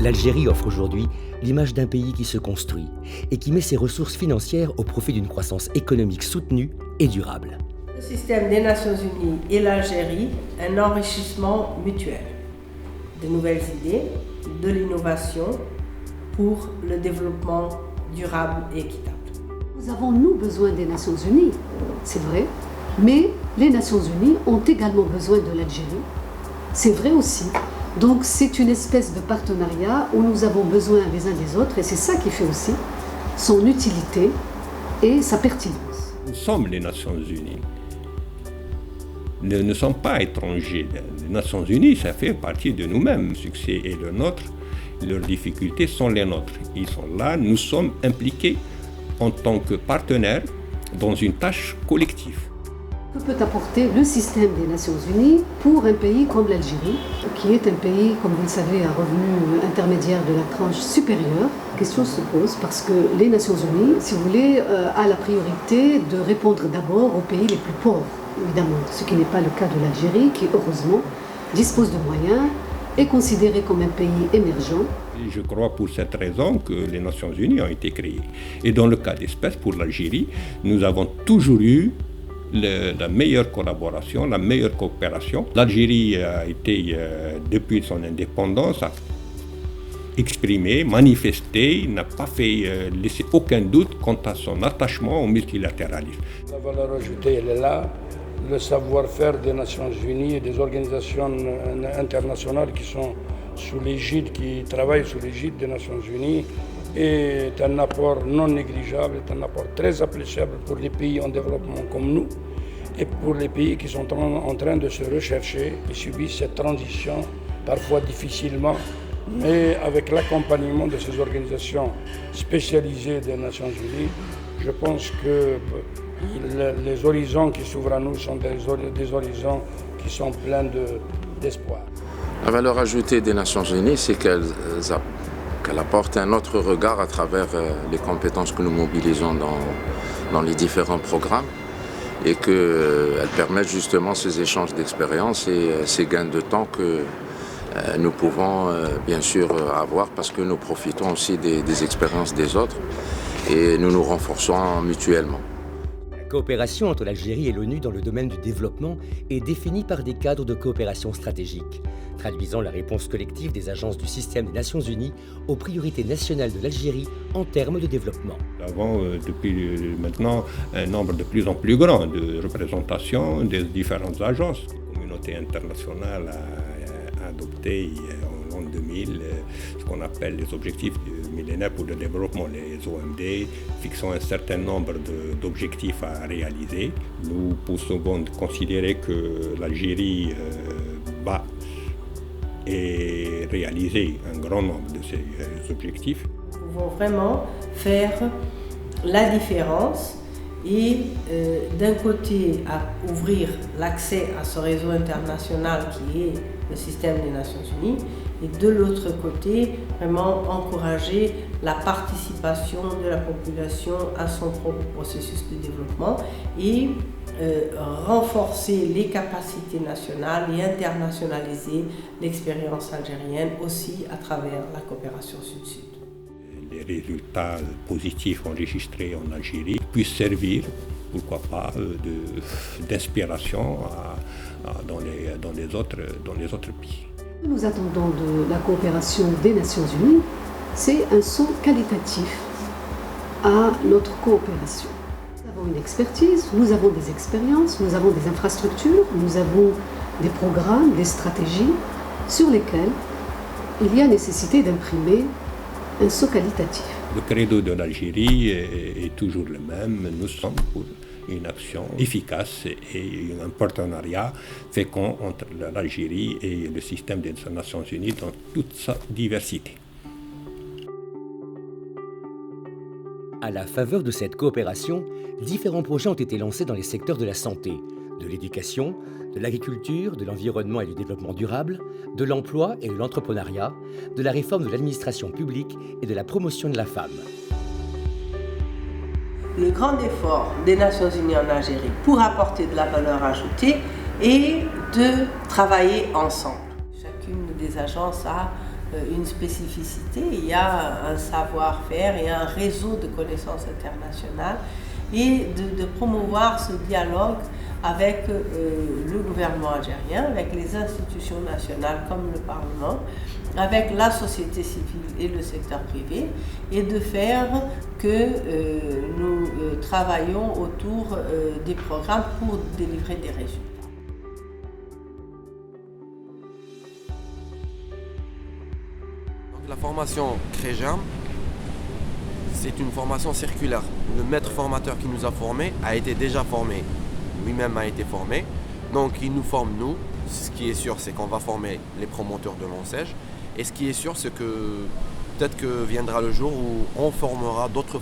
L'Algérie offre aujourd'hui l'image d'un pays qui se construit et qui met ses ressources financières au profit d'une croissance économique soutenue et durable. Le système des Nations Unies et l'Algérie, un enrichissement mutuel, de nouvelles idées, de l'innovation pour le développement durable et équitable. Nous avons, nous, besoin des Nations Unies, c'est vrai, mais les Nations Unies ont également besoin de l'Algérie, c'est vrai aussi. Donc c'est une espèce de partenariat où nous avons besoin les uns des autres et c'est ça qui fait aussi son utilité et sa pertinence. Nous sommes les Nations Unies. Nous ne sommes pas étrangers. Les Nations Unies, ça fait partie de nous-mêmes. Le succès est le nôtre, leurs difficultés sont les nôtres. Ils sont là, nous sommes impliqués en tant que partenaires dans une tâche collective. Que peut apporter le système des Nations Unies pour un pays comme l'Algérie, qui est un pays, comme vous le savez, à revenu intermédiaire de la tranche supérieure? La question se pose parce que les Nations Unies, si vous voulez, a la priorité de répondre d'abord aux pays les plus pauvres, évidemment, ce qui n'est pas le cas de l'Algérie, qui heureusement dispose de moyens, est considéré comme un pays émergent. Je crois pour cette raison que les Nations Unies ont été créées. Et dans le cas d'espèce, pour l'Algérie, nous avons toujours eu la meilleure collaboration, la meilleure coopération. L'Algérie a été, depuis son indépendance, a exprimé, manifesté, n'a pas fait laisser aucun doute quant à son attachement au multilatéralisme. La valeur ajoutée, elle est là. Le savoir-faire des Nations Unies et des organisations internationales qui sont sous l'égide, qui travaillent sous l'égide des Nations Unies est un apport non négligeable, est un apport très appréciable pour les pays en développement comme nous et pour les pays qui sont en train de se rechercher et subissent cette transition parfois difficilement, mais avec l'accompagnement de ces organisations spécialisées des Nations Unies, je pense que les horizons qui s'ouvrent à nous sont des horizons qui sont pleins d'espoir. La valeur ajoutée des Nations Unies, c'est qu'elle apporte un autre regard à travers les compétences que nous mobilisons dans les différents programmes et qu'elles permettent justement ces échanges d'expériences et ces gains de temps que nous pouvons bien sûr avoir parce que nous profitons aussi des expériences des autres et nous nous renforçons mutuellement. La coopération entre l'Algérie et l'ONU dans le domaine du développement est définie par des cadres de coopération stratégique, traduisant la réponse collective des agences du système des Nations Unies aux priorités nationales de l'Algérie en termes de développement. Nous avons depuis maintenant un nombre de plus en plus grand de représentations des différentes agences. La communauté internationale a adopté en l'an 2000 ce qu'on appelle les objectifs du millénaire pour le développement, les OMD, fixant un certain nombre d'objectifs à réaliser. Nous pouvons considérer que l'Algérie va et réaliser un grand nombre de ces objectifs. Nous pouvons vraiment faire la différence et d'un côté à ouvrir l'accès à ce réseau international qui est le système des Nations Unies et de l'autre côté vraiment encourager la participation de la population à son propre processus de développement et renforcer les capacités nationales et internationaliser l'expérience algérienne aussi à travers la coopération sud-sud. Les résultats positifs enregistrés en Algérie puissent servir, pourquoi pas, d'inspiration dans les autres pays. Ce que nous attendons de la coopération des Nations Unies, c'est un saut qualitatif à notre coopération. Nous avons une expertise, nous avons des expériences, nous avons des infrastructures, nous avons des programmes, des stratégies sur lesquelles il y a nécessité d'imprimer un saut qualitatif. Le credo de l'Algérie est toujours le même. Nous sommes pour une action efficace et un partenariat fécond entre l'Algérie et le système des Nations Unies dans toute sa diversité. À la faveur de cette coopération, différents projets ont été lancés dans les secteurs de la santé, de l'éducation, de l'agriculture, de l'environnement et du développement durable, de l'emploi et de l'entrepreneuriat, de la réforme de l'administration publique et de la promotion de la femme. Le grand effort des Nations Unies en Algérie pour apporter de la valeur ajoutée est de travailler ensemble. Chacune des agences a une spécificité, il y a un savoir-faire et un réseau de connaissances internationales et de promouvoir ce dialogue avec le gouvernement algérien, avec les institutions nationales comme le Parlement, avec la société civile et le secteur privé, et de faire que nous travaillons autour des programmes pour délivrer des résultats. La formation CREGERM, c'est une formation circulaire. Le maître formateur qui nous a formés a été déjà formé. Lui-même a été formé. Donc il nous forme nous. Ce qui est sûr, c'est qu'on va former les promoteurs de l'ENSEJ. Et ce qui est sûr, c'est que peut-être que viendra le jour où on formera d'autres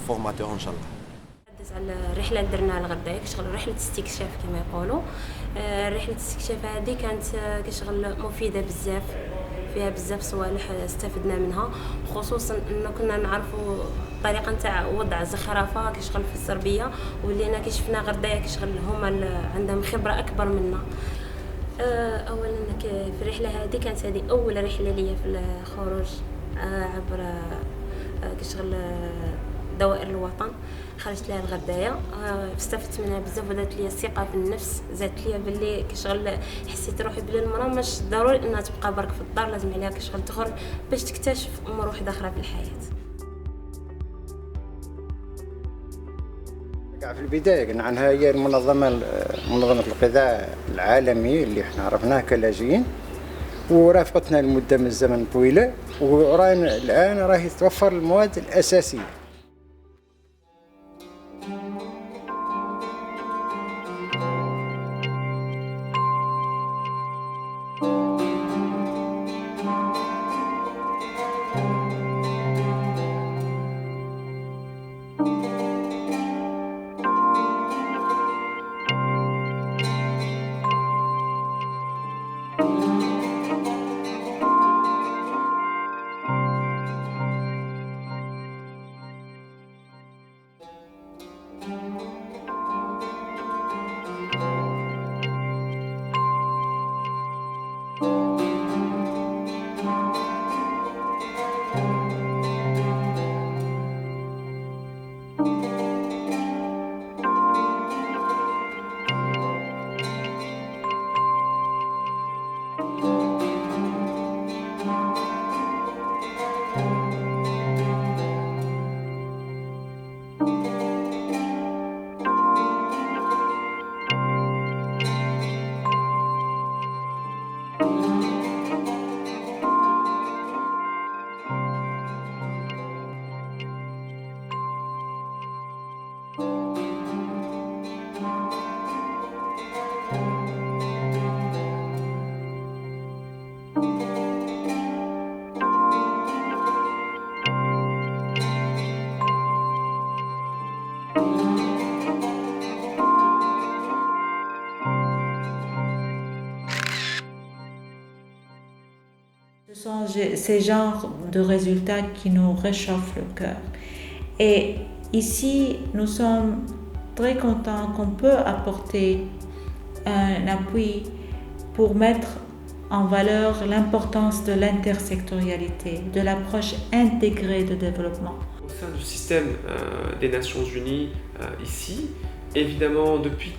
formateurs, Inch'Allah. الرحله اللي درناها لغدايا كشغل رحله استكشاف كما يقولوا. رحله الاستكشاف هذه كانت كشغل مفيده بزاف، فيها بزاف صوالح استفدنا منها، خصوصا انه كنا نعرفوا الطريقه نتاع وضع زخرفه كشغل في السربيه، ولينا كي شفنا غدايا كشغل هما عندهم خبره اكبر منا. اولا في الرحله هذه كانت هذه اول رحله ليا في الخروج عبر كشغل دوائر الوطن. خرجت لها الغدايه، استفدت منها بزاف، ودات لي الثقه في النفس، زادت لي باللي كشغل حسيت روحي بلي المراه مش ضروري انها تبقى برك في الدار، لازم عليها كشغل تخرج باش تكتشف امور واحده اخرى في الحياه. في البدايه قلنا عنها هي منظمه الغذاء العالمي اللي احنا عرفناها كلاجئين، ورافقتنا لمده من الزمن طويله، ورانا الان راهي توفر المواد الاساسيه. Ce sont ces genres de résultats qui nous réchauffent le cœur. Et ici, nous sommes très contents qu'on peut apporter un appui pour mettre en valeur l'importance de l'intersectorialité, de l'approche intégrée de développement. Au sein du système des Nations Unies ici, évidemment, depuis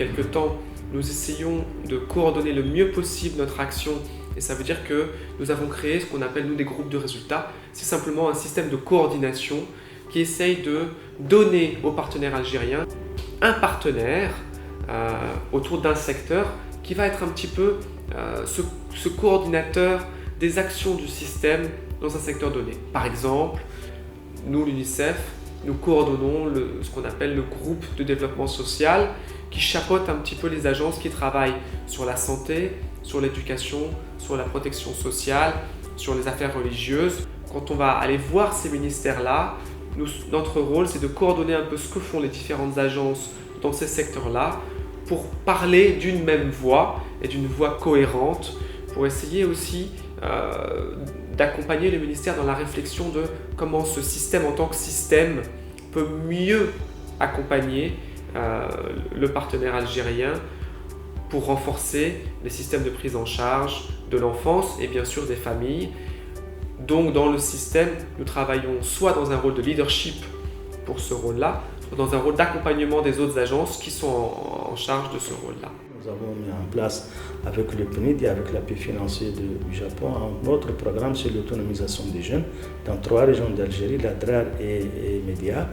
quelques temps, nous essayons de coordonner le mieux possible notre action. Et ça veut dire que nous avons créé ce qu'on appelle nous des groupes de résultats. C'est simplement un système de coordination qui essaye de donner aux partenaires algériens un partenaire autour d'un secteur qui va être un petit peu ce coordinateur des actions du système dans un secteur donné. Par exemple, nous, l'UNICEF, nous coordonnons ce qu'on appelle le groupe de développement social qui chapeaute un petit peu les agences qui travaillent sur la santé, sur l'éducation, sur la protection sociale, sur les affaires religieuses. Quand on va aller voir ces ministères-là, notre rôle, c'est de coordonner un peu ce que font les différentes agences dans ces secteurs-là pour parler d'une même voix et d'une voix cohérente, pour essayer aussi d'accompagner les ministères dans la réflexion de comment ce système en tant que système peut mieux accompagner le partenaire algérien pour renforcer les systèmes de prise en charge de l'enfance et bien sûr des familles. Donc dans le système, nous travaillons soit dans un rôle de leadership pour ce rôle-là, soit dans un rôle d'accompagnement des autres agences qui sont en charge de ce rôle-là. Nous avons mis en place avec le PNUD et avec l'appui financier du Japon un autre programme sur l'autonomisation des jeunes dans 3 régions d'Algérie, l'Adrar et Média.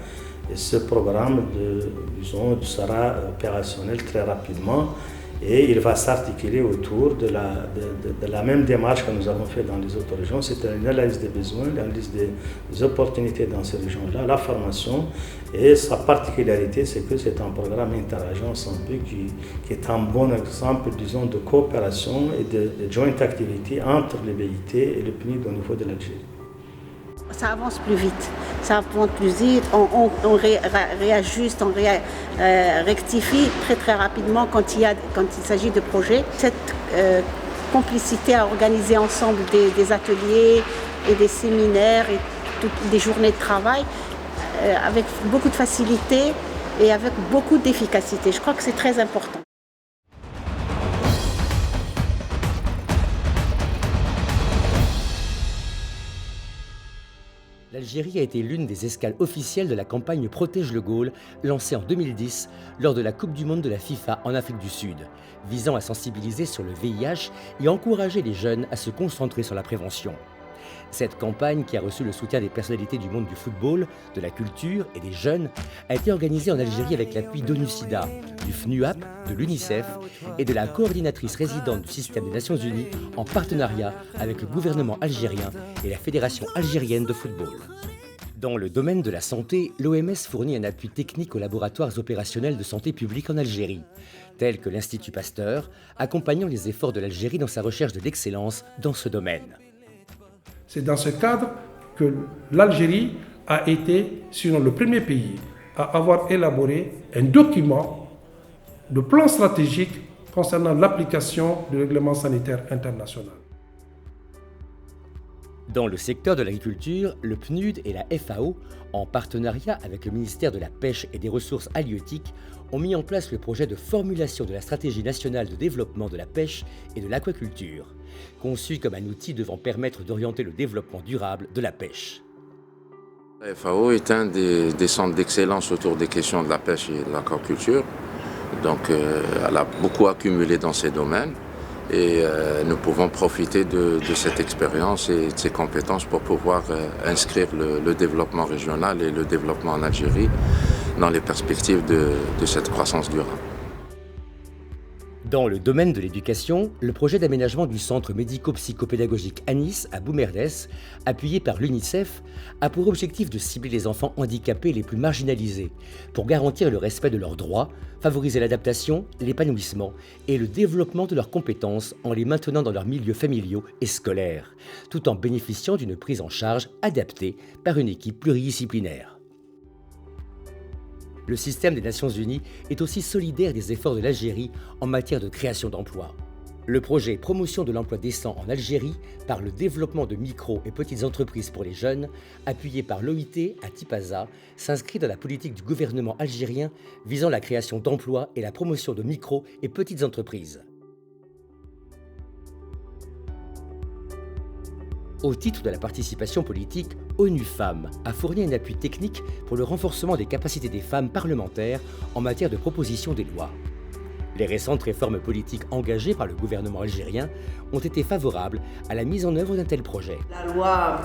Et ce programme sera opérationnel très rapidement et il va s'articuler autour de la même démarche que nous avons fait dans les autres régions, c'est-à-dire une analyse des besoins, l'analyse des opportunités dans ces régions-là, la formation, et sa particularité, c'est que c'est un programme interagence un peu qui est un bon exemple, disons, de coopération et de joint activity entre le BIT et le PNUD au niveau de l'Algérie. Ça avance plus vite, on réajuste, on rectifie très rapidement quand il s'agit de projets. Cette complicité à organiser ensemble des ateliers et des séminaires et des journées de travail avec beaucoup de facilité et avec beaucoup d'efficacité. Je crois que c'est très important. L'Algérie a été l'une des escales officielles de la campagne Protège le Gaulle, lancée en 2010 lors de la Coupe du Monde de la FIFA en Afrique du Sud, visant à sensibiliser sur le VIH et encourager les jeunes à se concentrer sur la prévention. Cette campagne, qui a reçu le soutien des personnalités du monde du football, de la culture et des jeunes, a été organisée en Algérie avec l'appui d'ONU-SIDA, du FNUAP, de l'UNICEF et de la coordinatrice résidente du système des Nations Unies en partenariat avec le gouvernement algérien et la Fédération algérienne de football. Dans le domaine de la santé, l'OMS fournit un appui technique aux laboratoires opérationnels de santé publique en Algérie, tels que l'Institut Pasteur, accompagnant les efforts de l'Algérie dans sa recherche de l'excellence dans ce domaine. C'est dans ce cadre que l'Algérie a été, sinon le premier pays, à avoir élaboré un document de plan stratégique concernant l'application du règlement sanitaire international. Dans le secteur de l'agriculture, le PNUD et la FAO, en partenariat avec le ministère de la Pêche et des Ressources halieutiques, ont mis en place le projet de formulation de la stratégie nationale de développement de la pêche et de l'aquaculture, conçu comme un outil devant permettre d'orienter le développement durable de la pêche. La FAO est un des centres d'excellence autour des questions de la pêche et de l'aquaculture. Donc elle a beaucoup accumulé dans ces domaines et nous pouvons profiter de cette expérience et de ces compétences pour pouvoir inscrire le développement régional et le développement en Algérie dans les perspectives de cette croissance durable. Dans le domaine de l'éducation, le projet d'aménagement du centre médico-psychopédagogique Anis à Boumerdès, appuyé par l'UNICEF, a pour objectif de cibler les enfants handicapés les plus marginalisés pour garantir le respect de leurs droits, favoriser l'adaptation, l'épanouissement et le développement de leurs compétences en les maintenant dans leurs milieux familiaux et scolaires, tout en bénéficiant d'une prise en charge adaptée par une équipe pluridisciplinaire. Le système des Nations Unies est aussi solidaire des efforts de l'Algérie en matière de création d'emplois. Le projet Promotion de l'emploi décent en Algérie par le développement de micro et petites entreprises pour les jeunes, appuyé par l'OIT à Tipaza, s'inscrit dans la politique du gouvernement algérien visant la création d'emplois et la promotion de micro et petites entreprises. Au titre de la participation politique, ONU Femmes a fourni un appui technique pour le renforcement des capacités des femmes parlementaires en matière de proposition des lois. Les récentes réformes politiques engagées par le gouvernement algérien ont été favorables à la mise en œuvre d'un tel projet. La loi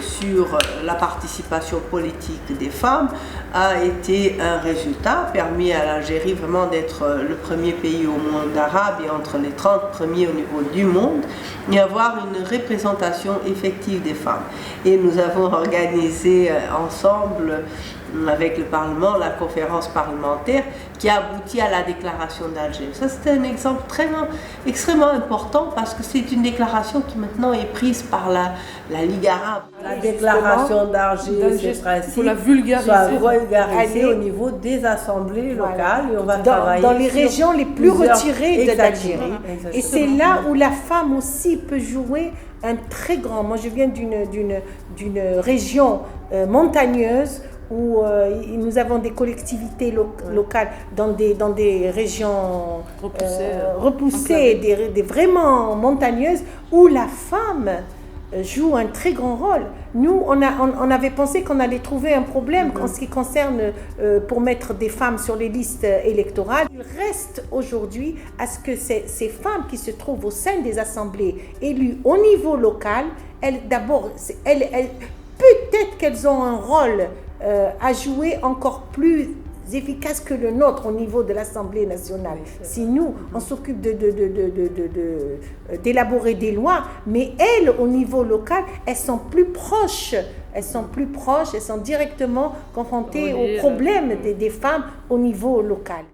sur la participation politique des femmes a été un résultat, permis à l'Algérie vraiment d'être le premier pays au monde arabe et entre les 30 premiers au niveau du monde, et avoir une représentation effective des femmes. Et nous avons organisé ensemble avec le Parlement, la conférence parlementaire qui a abouti à la déclaration d'Alger. Ça, c'était un exemple extrêmement important parce que c'est une déclaration qui maintenant est prise par la Ligue arabe. La déclaration d'Alger, ces principes, pour la vulgariser au niveau des assemblées locales. Et on va travailler dans les régions les plus retirées de l'Algérie. Et c'est là où la femme aussi peut jouer un très grand... Moi, je viens d'une région montagneuse où nous avons des collectivités locales dans des régions repoussées, vraiment montagneuses, où la femme joue un très grand rôle. Nous, on avait pensé qu'on allait trouver un problème en ce qui concerne pour mettre des femmes sur les listes électorales. Il reste aujourd'hui à ce que ces femmes qui se trouvent au sein des assemblées élues au niveau local, peut-être qu'elles ont un rôle à jouer encore plus efficace que le nôtre au niveau de l'Assemblée nationale. Si nous, on s'occupe d'élaborer des lois, mais elles, au niveau local, elles sont plus proches, elles sont directement confrontées aux problèmes des femmes au niveau local.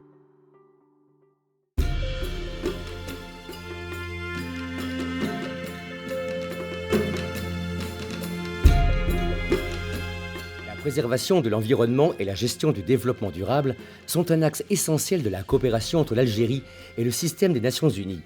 La préservation de l'environnement et la gestion du développement durable sont un axe essentiel de la coopération entre l'Algérie et le système des Nations Unies,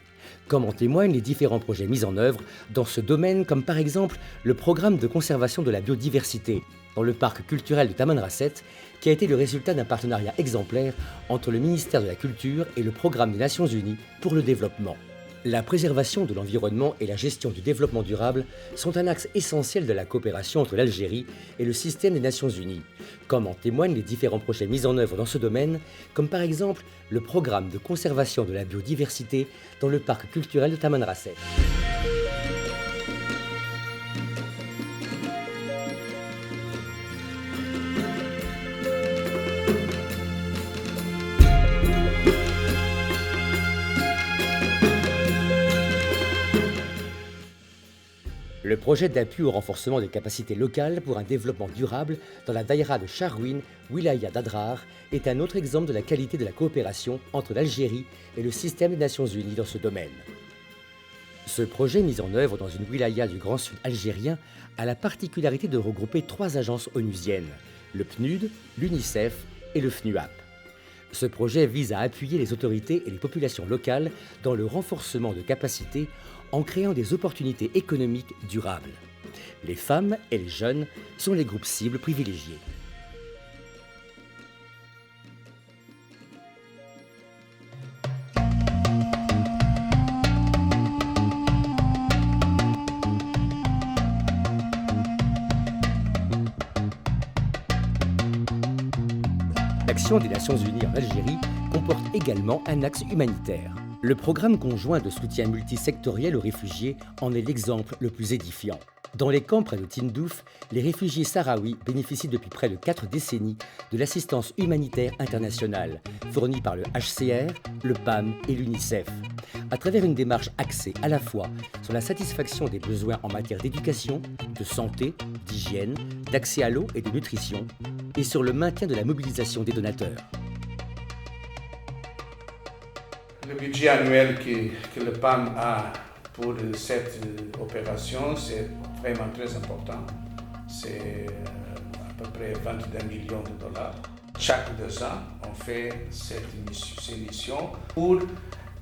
comme en témoignent les différents projets mis en œuvre dans ce domaine, comme par exemple le programme de conservation de la biodiversité dans le parc culturel de Tamanrasset, qui a été le résultat d'un partenariat exemplaire entre le ministère de la Culture et le programme des Nations Unies pour le développement. La préservation de l'environnement et la gestion du développement durable sont un axe essentiel de la coopération entre l'Algérie et le système des Nations Unies, comme en témoignent les différents projets mis en œuvre dans ce domaine, comme par exemple le programme de conservation de la biodiversité dans le parc culturel de Tamanrasset. Le projet d'appui au renforcement des capacités locales pour un développement durable dans la daïra de Charouine, wilaya d'Adrar, est un autre exemple de la qualité de la coopération entre l'Algérie et le système des Nations Unies dans ce domaine. Ce projet mis en œuvre dans une wilaya du Grand Sud algérien a la particularité de regrouper 3 agences onusiennes, le PNUD, l'UNICEF et le FNUAP. Ce projet vise à appuyer les autorités et les populations locales dans le renforcement de capacités en créant des opportunités économiques durables. Les femmes et les jeunes sont les groupes cibles privilégiés. L'action des Nations Unies en Algérie comporte également un axe humanitaire. Le programme conjoint de soutien multisectoriel aux réfugiés en est l'exemple le plus édifiant. Dans les camps près de Tindouf, les réfugiés sahraouis bénéficient depuis près de 4 décennies de l'assistance humanitaire internationale, fournie par le HCR, le PAM et l'UNICEF, à travers une démarche axée à la fois sur la satisfaction des besoins en matière d'éducation, de santé, d'hygiène, d'accès à l'eau et de nutrition, et sur le maintien de la mobilisation des donateurs. Le budget annuel que le PAM a pour cette opération, c'est vraiment très important. C'est à peu près 22 millions de dollars. Chaque 2 ans, on fait ces missions pour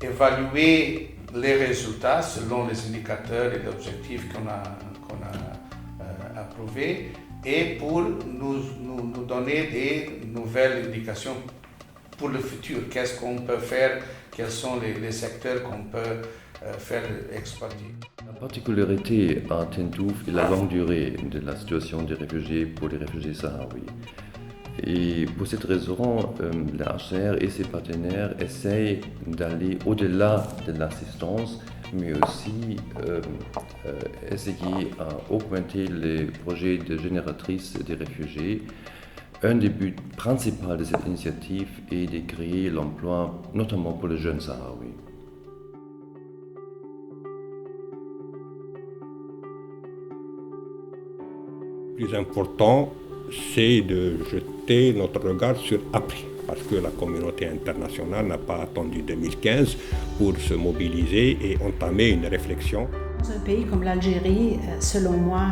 évaluer les résultats selon les indicateurs et les objectifs qu'on a approuvés et pour nous donner des nouvelles indications pour le futur. Qu'est-ce qu'on peut faire? Quels sont les secteurs qu'on peut faire exploiter? La particularité à Tindouf est la longue durée de la situation des réfugiés pour les réfugiés sahraouis. Et pour cette raison, le HCR et ses partenaires essayent d'aller au-delà de l'assistance, mais aussi essayer à augmenter les projets de génératrices des réfugiés. Un des buts principaux de cette initiative est de créer l'emploi, notamment pour les jeunes Sahraouis. Le plus important, c'est de jeter notre regard sur après, parce que la communauté internationale n'a pas attendu 2015 pour se mobiliser et entamer une réflexion. Dans un pays comme l'Algérie, selon moi,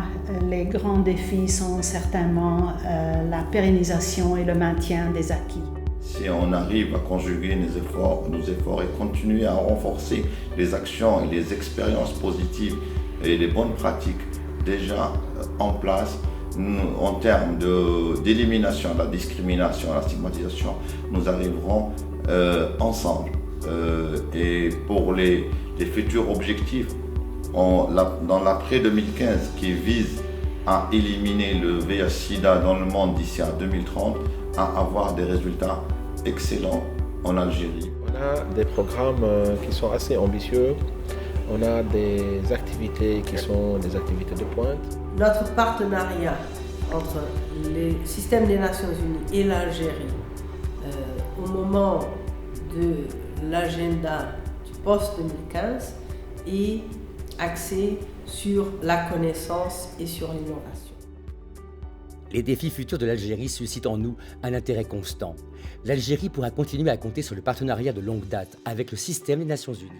les grands défis sont certainement la pérennisation et le maintien des acquis. Si on arrive à conjuguer nos efforts et continuer à renforcer les actions et les expériences positives et les bonnes pratiques déjà en place, en termes d'élimination de la discrimination, la stigmatisation, nous arriverons ensemble. Et pour les futurs objectifs, dans l'après 2015 qui vise à éliminer le VIH-Sida dans le monde d'ici à 2030, à avoir des résultats excellents en Algérie. On a des programmes qui sont assez ambitieux, on a des activités qui sont des activités de pointe. Notre partenariat entre le système des Nations Unies et l'Algérie au moment de l'agenda du post-2015 est axé sur la connaissance et sur l'innovation. Les défis futurs de l'Algérie suscitent en nous un intérêt constant. L'Algérie pourra continuer à compter sur le partenariat de longue date avec le système des Nations Unies.